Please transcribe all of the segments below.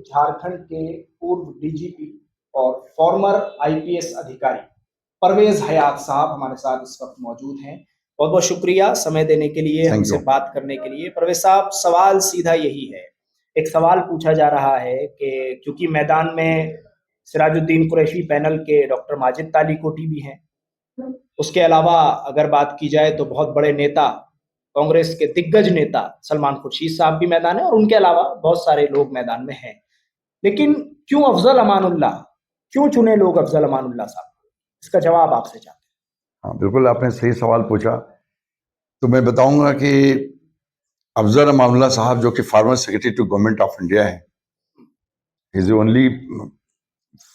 झारखंड के पूर्व डीजीपी और फॉर्मर आईपीएस अधिकारी परवेज हयात साहब हमारे साथ इस वक्त मौजूद हैं। बहुत बहुत शुक्रिया समय देने के लिए, हमसे बात करने के लिए। परवेज साहब, सवाल सीधा यही है, एक सवाल पूछा जा रहा है कि क्योंकि मैदान में सिराजुद्दीन कुरैशी पैनल के डॉक्टर माजिद तालीकोटी भी हैं, उसके अलावा अगर बात की जाए तो बहुत बड़े नेता, कांग्रेस के दिग्गज नेता सलमान खुर्शीद साहब भी मैदान है और उनके अलावा बहुत सारे लोग मैदान में हैं। लेकिन क्यों अफजल अमानुल्लाह, क्यों चुने लोग अफजल अमानुल्लाह साहब? इसका जवाब आपसे चाहते हैं। हाँ, बिल्कुल आपने सही सवाल पूछा। तो मैं बताऊंगा कि अफजल अमानुल्लाह साहब जो कि former secretary to government of India है, he is the only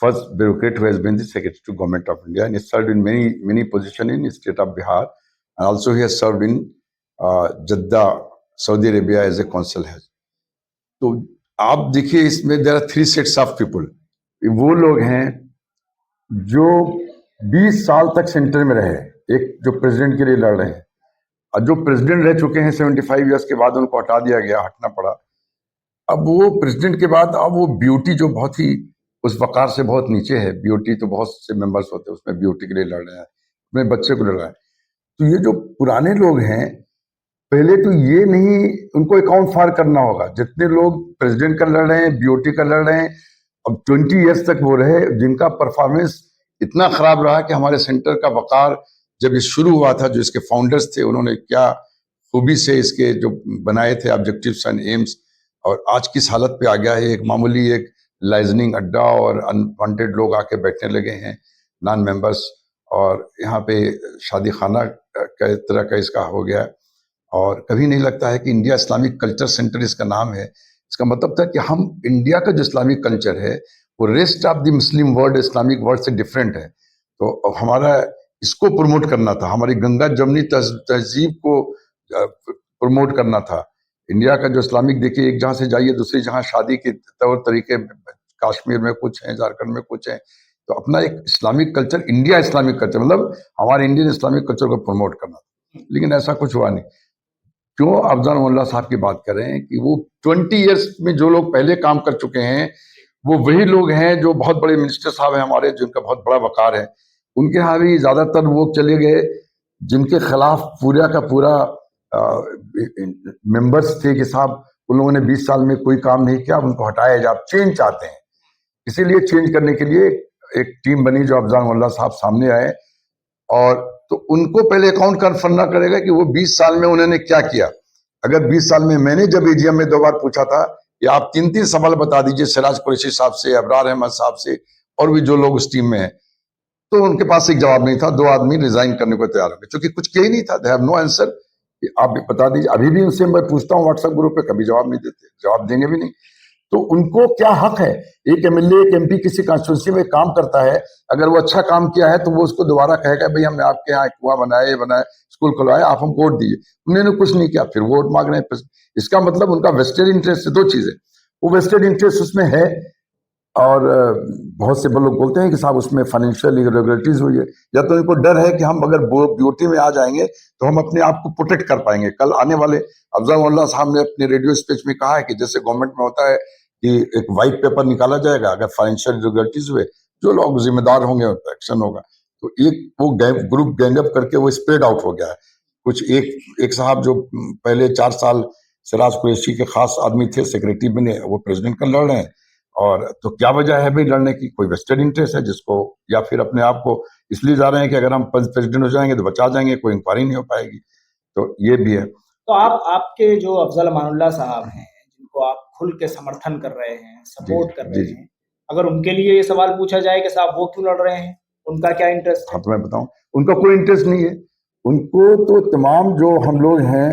first bureaucrat who has been the secretary to government of India, and he served in many positions in state of Bihar, and also he has served in Jeddah, Saudi Arabia as a consul head. तो आप देखिए इसमें there are three sets of people. वो लोग हैं जो 20 साल तक सेंटर में रहे, एक जो प्रेसिडेंट के लिए लड़ रहे हैं, और जो प्रेसिडेंट रह चुके हैं 75 ईयर्स के बाद उनको हटा दिया गया, हटना पड़ा। अब वो प्रेसिडेंट के बाद अब वो ब्यूटी जो बहुत ही उस वकार से बहुत नीचे है, ब्यूटी तो बहुत से मेंबर्स होते हैं उसमें, ब्यूटी के लिए लड़ रहे हैं, अपने बच्चे को लड़ रहे हैं। तो ये जो पुराने लोग हैं, पहले तो ये नहीं, उनको अकाउंट फार करना होगा। जितने लोग प्रेसिडेंट का लड़ रहे हैं, ब्यूटी का लड़ रहे हैं, अब 20 ईयर्स तक वो रहे, जिनका परफॉर्मेंस इतना खराब रहा कि हमारे सेंटर का वकार जब ये शुरू हुआ था, जो इसके फाउंडर्स थे उन्होंने क्या खूबी से इसके जो बनाए थे ऑब्जेक्टिव्स एंड एम्स, और आज किस हालत पे आ गया है। एक मामूली एक लाइजनिंग अड्डा और अनवांटेड लोग आके बैठने लगे हैं, नॉन मेंबर्स, और यहाँ पे शादी खाना का तरह का इसका हो गया। और कभी नहीं लगता है कि इंडिया इस्लामिक कल्चर सेंटर इसका नाम है। इसका मतलब था कि हम इंडिया का जो इस्लामिक कल्चर है वो rest of the Muslim world, Islamic world से डिफरेंट है। तो हमारा इसको प्रमोट करना था, हमारी गंगा जमनी तहजीब को प्रमोट करना था। इंडिया का जो इस्लामिक, देखिए एक जहाँ से जाइए दूसरी जहाँ शादी के तौर तरीके, कश्मीर में कुछ हैं, झारखंड में कुछ हैं, तो अपना एक Islamic culture, India Islamic culture, मतलब हमारे इंडियन इस्लामिक कल्चर को प्रमोट करना था। लेकिन ऐसा कुछ हुआ नहीं। क्यों अफजल अमानुल्लाह साहब की बात कर रहे हैं कि वो 20 ईयर्स में जो लोग पहले काम कर चुके हैं वो वही लोग हैं जो बहुत बड़े मिनिस्टर साहब हैं हमारे, जिनका बहुत बड़ा वकार है। उनके यहाँ भी ज्यादातर वो चले गए जिनके खिलाफ पूरा का पूरा मेंबर्स थे कि साहब उन लोगों ने 20 साल में कोई काम नहीं किया, उनको हटाया जाए। आप चेंज चाहते हैं, इसीलिए चेंज करने के लिए एक टीम बनी जो अफजल अमानुल्लाह साहब सामने आए, और तो उनको पहले अकाउंट करना करेगा कि वो 20 साल में उन्होंने क्या किया। अगर 20 साल में, मैंने जब एजीएम में 2 बार पूछा था कि आप 3-3 सवाल बता दीजिए सिराज कुरैशी साहब से, अबरार अहमद साहब से, और भी जो लोग उस टीम में हैं, तो उनके पास एक जवाब नहीं था। 2 आदमी रिजाइन करने को तैयार हो गए, क्योंकि कुछ किया ही नहीं था। They have no answer. आप बता दीजिए, अभी भी उनसे मैं पूछता हूँ व्हाट्सएप ग्रुप पे, कभी जवाब नहीं देते, जवाब देंगे भी नहीं। तो उनको क्या हक है? एक एमएलए, एक एमपी किसी कॉन्स्टिट्यूंसी में काम करता है, अगर वो अच्छा काम किया है तो वो उसको दोबारा कहेगा भाई हमने आपके यहाँ कुआं बनाया, ये बनाया, स्कूल खुलवाया, आप हमको वोट दीजिए। उन्होंने कुछ नहीं किया, फिर वोट मांग रहे हैं। इसका मतलब उनका वेस्टेड इंटरेस्ट है। 2 चीजें, वो वेस्टेड इंटरेस्ट उसमें है, और बहुत से लोग बोलते हैं कि साहब उसमें फाइनेंशियल इरेगुलरिटीज हुई है, या तो इनको डर है कि हम अगर ब्यूटी में आ जाएंगे तो हम अपने आप को प्रोटेक्ट कर पाएंगे। कल आने वाले अफजल अमानुल्लाह साहब ने अपने रेडियो स्पीच में कहा है कि जैसे गवर्नमेंट में होता है कि एक व्हाइट पेपर निकाला जाएगा, अगर फाइनेंशियल इरेगुलरिटीज हुए, जो लोग जिम्मेदार होंगे उन पर एक्शन होगा। तो एक वो ग्रुप गैंगअप करके वो स्प्रेड आउट हो गया है। कुछ एक साहब जो पहले 4 साल सिराज कुरैशी के खास आदमी थे, सेक्रेटरी बने, वो प्रेसिडेंट का लड़ रहे हैं। और तो क्या वजह है भाई लड़ने की? कोई वेस्टेड इंटरेस्ट है जिसको, या फिर अपने आप को इसलिए जा रहे हैं कि अगर हम प्रेसिडेंट हो जाएंगे तो बचा जाएंगे, कोई इंक्वायरी नहीं हो पाएगी। तो ये भी है। तो आपके जो अफजल अमानुल्लाह साहब हैं, जिनको आप खुल के समर्थन कर रहे हैं, सपोर्ट कर रहे हैं, अगर उनके लिए ये सवाल पूछा जाए कि साहब वो क्यों लड़ रहे हैं, उनका क्या इंटरेस्ट है? हाँ, तो मैं बताऊं, उनका कोई इंटरेस्ट नहीं है। उनको तो तमाम जो हम लोग हैं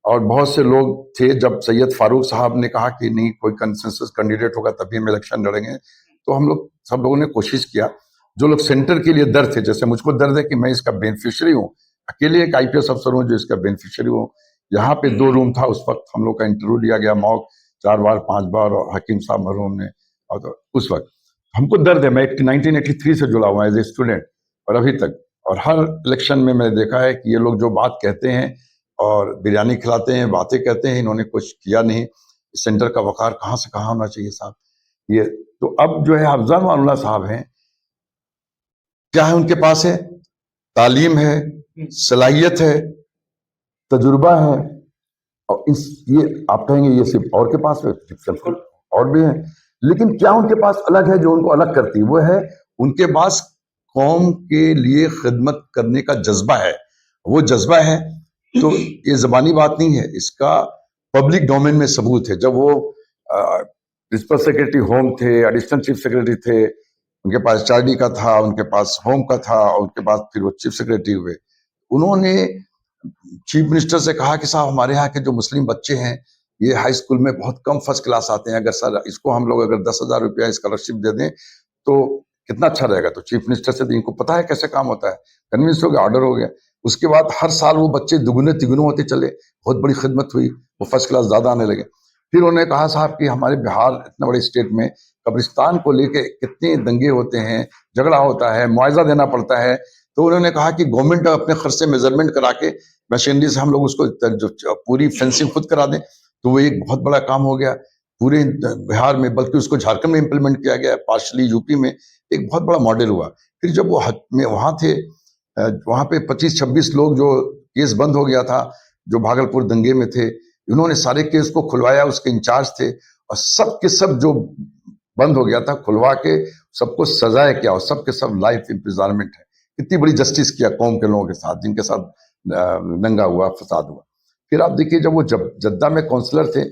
और बहुत से लोग थे, जब सैयद फारूक साहब ने कहा कि नहीं कोई कंसेंसस कैंडिडेट होगा तभी हम इलेक्शन लड़ेंगे, तो हम लोग सब लोगों ने कोशिश किया। जो लोग सेंटर के लिए दर्द थे, जैसे मुझको दर्द है कि मैं इसका बेनिफिशियरी हूँ, अकेले एक आईपीएस अफसर हूँ जो इसका बेनिफिशियरी हूँ। यहाँ पे 2 रूम था, उस वक्त हम लोग का इंटरव्यू लिया गया, मॉक 4 बार 5 बार, और हकीम साहब मरहूम ने, और तो उस वक्त हमको दर्द है। मैं 1983 से जुड़ा हुआ एज ए स्टूडेंट, और अभी तक, और हर इलेक्शन में मैंने देखा है कि ये लोग जो बात कहते हैं और बिरयानी खिलाते हैं, बातें कहते हैं, इन्होंने कुछ किया नहीं। सेंटर का वकार कहाँ से कहाँ होना चाहिए साहब। ये तो अब जो है अफजल मामला साहब हैं, क्या है उनके पास है? तालीम है, सलाहियत है, तजुर्बा है, और ये आप कहेंगे ये सिर्फ और के पास है, और भी है, लेकिन क्या उनके पास अलग है जो उनको अलग करती है? वो है उनके पास कौम के लिए खिदमत करने का जज्बा है। वो जज्बा है तो ये जबानी बात नहीं है, इसका पब्लिक डोमेन में सबूत है। जब वो प्रिंसिपल सेक्रेटरी होम थे, एडिशनल चीफ सेक्रेटरी थे, उनके पास HRD का था, उनके पास होम का था, और उनके बाद फिर वो चीफ सेक्रेटरी हुए। उन्होंने चीफ मिनिस्टर से कहा कि साहब हमारे यहाँ के जो मुस्लिम बच्चे हैं ये हाई स्कूल में बहुत कम फर्स्ट क्लास आते हैं, अगर सर इसको हम लोग अगर 10,000 रुपया स्कॉलरशिप दे दें तो कितना अच्छा रहेगा। तो चीफ मिनिस्टर से तो इनको पता है कैसे काम होता है, कन्विंस हो गया, ऑर्डर हो गया। उसके बाद हर साल वो बच्चे दुगुने तिगुने होते चले, बहुत बड़ी खिदमत हुई, वो फर्स्ट क्लास ज्यादा आने लगे। फिर उन्होंने कहा साहब कि हमारे बिहार इतना बड़े स्टेट में कब्रिस्तान को लेके कितने दंगे होते हैं, झगड़ा होता है, मुआवजा देना पड़ता है। तो उन्होंने कहा कि गवर्नमेंट अपने खर्च से मेजरमेंट करा के मशीनरी से हम लोग उसको जो पूरी फेंसिंग खुद करा दें। तो वो एक बहुत बड़ा काम हो गया पूरे बिहार में, बल्कि उसको झारखंड में इंप्लीमेंट किया गया, पार्शली यूपी में एक बहुत बड़ा मॉडल हुआ। फिर जब वो में वहां थे, वहां पे 25-26 लोग जो केस बंद हो गया था, जो भागलपुर दंगे में थे, उन्होंने सारे केस को खुलवाया, उसके इंचार्ज थे, और सब के सब जो बंद हो गया था खुलवा के सबको सजाया किया, और सब के सब लाइफ इम्प्रिजनमेंट है। कितनी बड़ी जस्टिस किया कौम के लोगों के साथ जिनके साथ दंगा हुआ, फसाद हुआ। फिर आप देखिए जब वो जद्दा में काउंसलर थे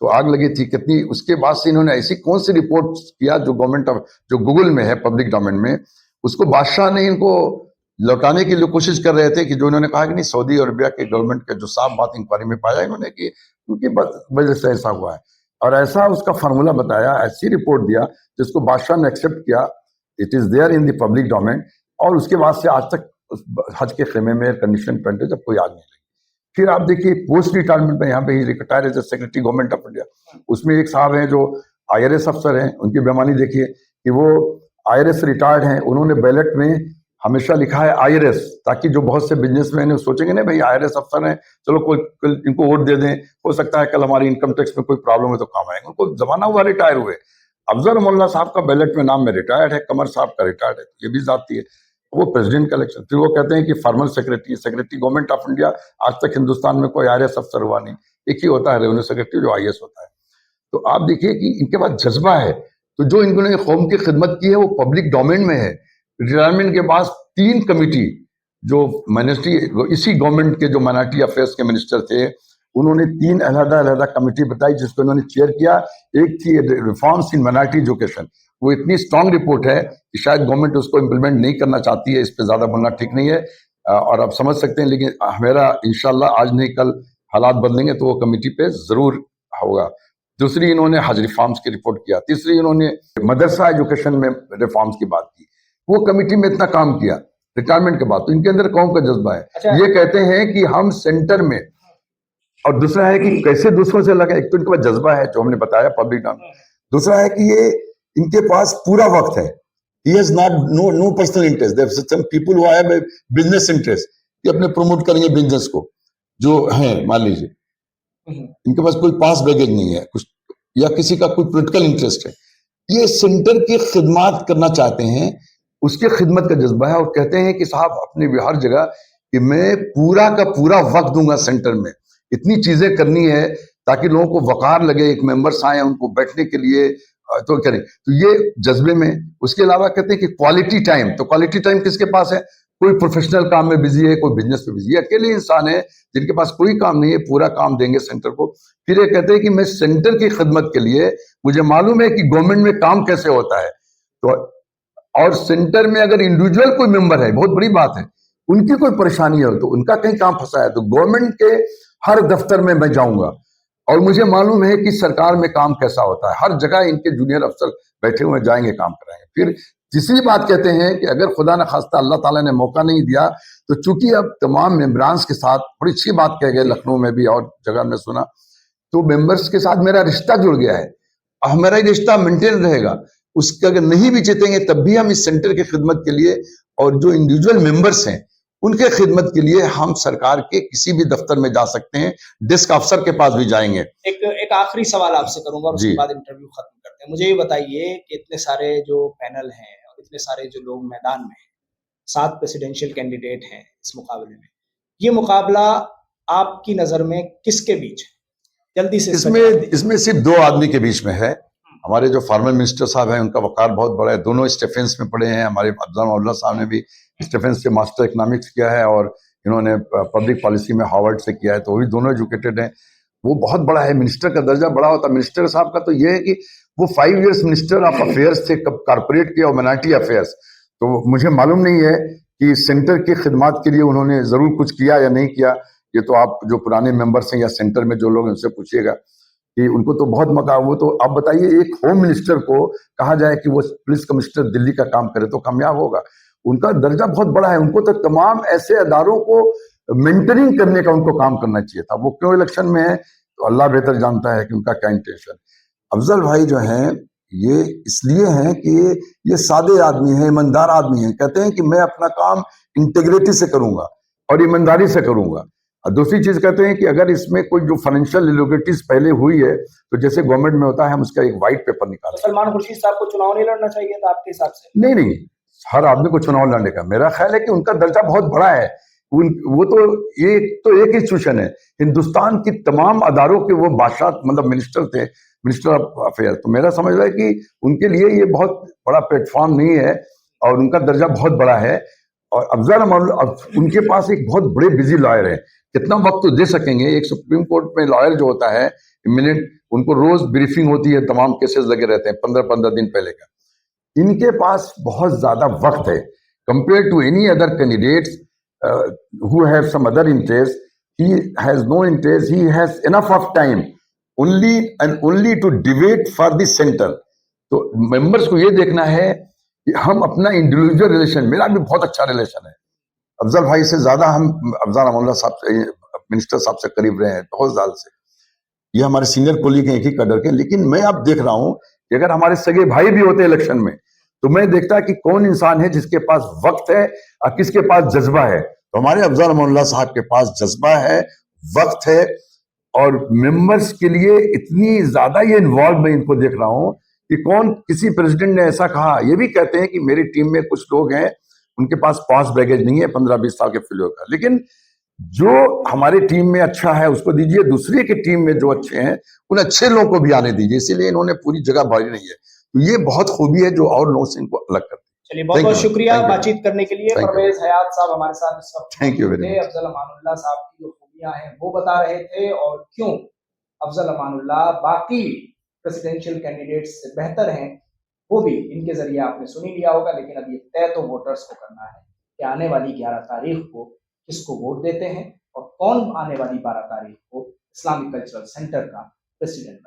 तो आग लगी थी कितनी, उसके बाद से इन्होंने ऐसी कौन सी रिपोर्ट किया जो गवर्नमेंट ऑफ जो गूगल में है, पब्लिक डोमेन में, उसको बादशाह ने इनको लौटाने के लिए कोशिश कर रहे थे, कि जो इन्होंने कहा कि नहीं सऊदी अरबिया के गवर्नमेंट के जो साफ बात इंक्वायरी में पाया इन्होंने कि उनकी वजह से ऐसा हुआ है, और ऐसा उसका फार्मूला बताया, ऐसी रिपोर्ट दिया जिसको बादशाह ने एक्सेप्ट किया, it is there in the public domain. और उसके बाद से आज तक हज के खेमे में कंडीशन पहनते जब कोई आग नहीं लगी। फिर आप देखिए पोस्ट रिटायरमेंट में यहाँ पे ही retire as secretary government of India, उसमें एक साहब हैं जो IRS अफसर हैं, उनकी बेमानी देखिए कि वो IRS रिटायर्ड हैं, उन्होंने बैलेट में हमेशा लिखा है IRS, ताकि जो बहुत से बिजनेसमैन सोचेंगे ना भाई IRS अफसर हैं, चलो कोई इनको वोट दे दें, हो सकता है कल हमारी इनकम टैक्स में कोई प्रॉब्लम है तो काम आएंगे। उनको जमाना हुआ रिटायर हुए। अफजल मोल्ला साहब का बैलेट में नाम में रिटायर्ड है, कमर साहब का रिटायर्ड है, ये भी जाती है। वो प्रेसिडेंट का इलेक्शन, फिर वो कहते हैं कि formal secretary government of India, आज तक हिंदुस्तान में कोई IRS अफसर हुआ नहीं, एक ही होता है रेवेन्यू सेक्रेटरी जो IAS होता है। तो आप देखिए कि इनके पास जज्बा है, तो जो इन्होंने कौम की खिदमत की है वो पब्लिक डोमेन में है। रिटायरमेंट के बाद 3 कमेटी जो मिनिस्ट्री, इसी गवर्नमेंट के जो माइनॉरिटी अफेयर्स के मिनिस्टर थे, उन्होंने 3 अलग-अलग कमेटी बताई जिसको उन्होंने चेयर किया। एक थी रिफॉर्म्स इन माइनॉरिटी एजुकेशन, वो इतनी स्ट्रांग रिपोर्ट है कि शायद गवर्नमेंट उसको इम्प्लीमेंट नहीं करना चाहती है, इस पर ज्यादा बोलना ठीक नहीं है, और आप समझ सकते हैं। लेकिन मेरा इंशाल्लाह आज नहीं कल हालात बदलेंगे तो वो कमेटी पे जरूर होगा। दूसरी इन्होंने हज रिफॉर्म्स की रिपोर्ट किया। तीसरी इन्होंने मदरसा एजुकेशन में रिफॉर्म्स की बात की। वो कमेटी में इतना काम किया रिटायरमेंट के बाद, तो इनके अंदर कौम का जज्बा है। अच्छा। ये कहते हैं कि हम सेंटर में, और दूसरा है कि कैसे दूसरों से लगा, एक तो इनके पास जज्बा है जो हमने बताया पब्लिक नाम, दूसरा है कि ये इनके पास पूरा वक्त है, he has not no personal interest, there are some people who have a business interest कि अपने प्रमोट करेंगे बिजनेस को, जो है मान लीजिए इनके पास कोई पास बैगेज नहीं है कुछ, या किसी का कोई पॉलिटिकल इंटरेस्ट है, ये सेंटर की खिदमत करना चाहते हैं, उसके खिदमत का जज्बा है, और कहते हैं कि साहब अपने हर जगह कि मैं पूरा का पूरा वक्त दूंगा सेंटर में, इतनी चीजें करनी है ताकि लोगों को वकार लगे, एक मेंबर्स आए उनको बैठने के लिए तो करें, तो ये जज्बे में। उसके अलावा कहते हैं कि क्वालिटी टाइम, तो क्वालिटी टाइम किसके पास है? कोई प्रोफेशनल काम में बिजी है, कोई बिजनेस में बिजी है, अकेले इंसान है जिनके पास कोई काम नहीं है, पूरा काम देंगे सेंटर को। फिर ये कहते हैं कि मैं सेंटर की खिदमत के लिए, मुझे मालूम है कि गवर्नमेंट में काम कैसे होता है, तो और सेंटर में अगर इंडिविजुअल कोई मेंबर है, बहुत बड़ी बात है, उनकी कोई परेशानी है तो उनका कहीं काम फंसा है तो गवर्नमेंट के हर दफ्तर में मैं जाऊंगा, और मुझे मालूम है कि सरकार में काम कैसा होता है, हर जगह इनके जूनियर अफसर बैठे हुए जाएंगे, काम कराएंगे। फिर तीसरी बात कहते हैं कि अगर खुदा न खास्ता अल्लाह ताला ने मौका नहीं दिया तो चूंकि अब तमाम मेंबरान्स के साथ, बड़ी अच्छी बात कह गए लखनऊ में भी और जगह में सुना, तो मेंबर्स के साथ मेरा रिश्ता जुड़ गया है, हमारा रिश्ता मेंटेन रहेगा, उसके अगर नहीं भी जीतेंगे तब भी हम इस सेंटर की खिदमत के लिए, और जो इंडिविजुअल मेंबर्स हैं उनके खिदमत के लिए हम सरकार के किसी भी दफ्तर में जा सकते हैं, डेस्क अफसर के पास भी जाएंगे। एक आखिरी सवाल आपसे करूंगा और उसके बाद इंटरव्यू खत्म करते हैं। मुझे ये बताइए कि इतने सारे जो पैनल हैं और इतने सारे जो लोग मैदान में हैं, 7 प्रेसिडेंशियल कैंडिडेट हैं इस मुकाबले में, ये मुकाबला आपकी नजर में किसके बीच है? जल्दी से इसमें सिर्फ 2 आदमी के बीच में है। हमारे जो फॉर्मर मिनिस्टर साहब हैं उनका वकार बहुत बड़ा है, दोनों स्टेफेंस में पढ़े हैं। हमारे अफजल मामला साहब ने भी स्टेफेंस से मास्टर इकोनॉमिक्स किया है और इन्होंने पब्लिक पॉलिसी में हार्वर्ड से किया है, तो वो भी दोनों एजुकेटेड हैं। वो बहुत बड़ा है, मिनिस्टर का दर्जा बड़ा होता है। मिनिस्टर साहब का तो ये है कि वो 5 इयर्स मिनिस्टर ऑफ अफेयर्स थे, कारपोरेट के और माइनॉरिटी अफेयर्स। तो मुझे मालूम नहीं है कि सेंटर की खिदमत के लिए उन्होंने जरूर कुछ किया या नहीं किया। ये तो आप जो पुराने मेंबर्स हैं या सेंटर में जो लोग हैं उनसे पूछिएगा कि उनको तो बहुत मौका। वो तो आप बताइए, एक होम मिनिस्टर को कहा जाए कि वो पुलिस कमिश्नर दिल्ली का काम करे तो कामयाब होगा? उनका दर्जा बहुत बड़ा है, उनको तो तमाम ऐसे अदारों को मेंटरिंग करने का उनको काम करना चाहिए था। वो क्यों इलेक्शन में है तो अल्लाह बेहतर जानता है कि उनका क्या इंटेंशन। अफजल भाई जो हैं ये इसलिए हैं कि ये सादे आदमी हैं, ईमानदार आदमी हैं। कहते हैं कि मैं अपना काम इंटीग्रिटी से करूंगा और ईमानदारी से करूंगा। और दूसरी चीज कहते हैं कि अगर इसमें कोई जो फाइनेंशियल इरेगुलरिटीज पहले हुई है तो जैसे गवर्नमेंट में होता है हम उसका एक व्हाइट पेपर निकालते हैं। सलमान खुर्शीद साहब को चुनाव नहीं लड़ना चाहिए था आपके हिसाब से? नहीं, हर आदमी को चुनाव लड़ने का मेरा ख्याल है कि उनका दर्जा बहुत बड़ा है। वो तो एक इंस्टीट्यूशन है, हिंदुस्तान की तमाम अदारों के वो बादशाह मतलब मिनिस्टर थे, मिनिस्टर ऑफ अफेयर। तो मेरा समझ रहा है कि उनके लिए ये बहुत बड़ा प्लेटफॉर्म नहीं है और उनका दर्जा बहुत बड़ा है। और अफजल उनके पास एक बहुत बड़े बिजी लॉयर है, कितना वक्त तो दे सकेंगे। एक सुप्रीम कोर्ट में लॉयर जो होता है मिनट, उनको रोज ब्रीफिंग होती है, तमाम केसेस लगे रहते हैं 15-15 दिन पहले का। इनके पास बहुत ज्यादा वक्त है compare to any other candidates who have some other interest. He has no interest, he has enough of time only and only to debate for the center. तो मेंबर्स को ये देखना है कि हम अपना इंडिविजुअल रिलेशन, मेरा भी बहुत अच्छा रिलेशन है अफजल भाई से, ज्यादा हम अफजल अमानुल्लाह साहब से, मिनिस्टर साहब से करीब रहे हैं बहुत साल से। ये हमारे सीनियर कोलीग हैं एक ही कदर के। लेकिन मैं अब देख रहा हूं कि अगर हमारे सगे भाई भी होते इलेक्शन में तो मैं देखता कि कौन इंसान है जिसके पास वक्त है और किसके पास जज्बा है। तो हमारे अफजल अमानुल्लाह साहब के पास जज्बा है, वक्त है और मेंबर्स के लिए इतनी ज्यादा ये इन्वॉल्व मैं इनको देख रहा हूं कि कौन, किसी प्रेसिडेंट ने ऐसा कहा, ये भी कहते हैं कि मेरी टीम में कुछ लोग हैं उनके पास पास बैगेज नहीं है 15-20 साल के फिल्म का, लेकिन जो हमारी टीम में अच्छा है उसको दीजिए, दूसरे की टीम में जो अच्छे हैं उन अच्छे लोगों को भी आने दीजिए। इसीलिए इन्होंने पूरी जगह भरी नहीं है। तो ये बहुत खूबी है जो और लोगों से इनको अलग करती है। चलिए, बहुत बहुत शुक्रिया बातचीत करने के लिए। परवेज हयात साहब हमारे साथ इस वक्त thank you very much. Afzal Amanullah साहब की जो खूबियां हैं वो बता रहे थे और क्यों अफजल अमानुल्लाह बाकी प्रेसिडेंशियल कैंडिडेट्स से बेहतर हैं वो भी इनके जरिए आपने सुन ही लिया होगा। लेकिन अब ये तय तो वोटर्स को करना है कि आने वाली 11 तारीख को किसको वोट देते हैं और कौन आने वाली 12 तारीख को इस्लामिक कल्चरल सेंटर का प्रेसिडेंट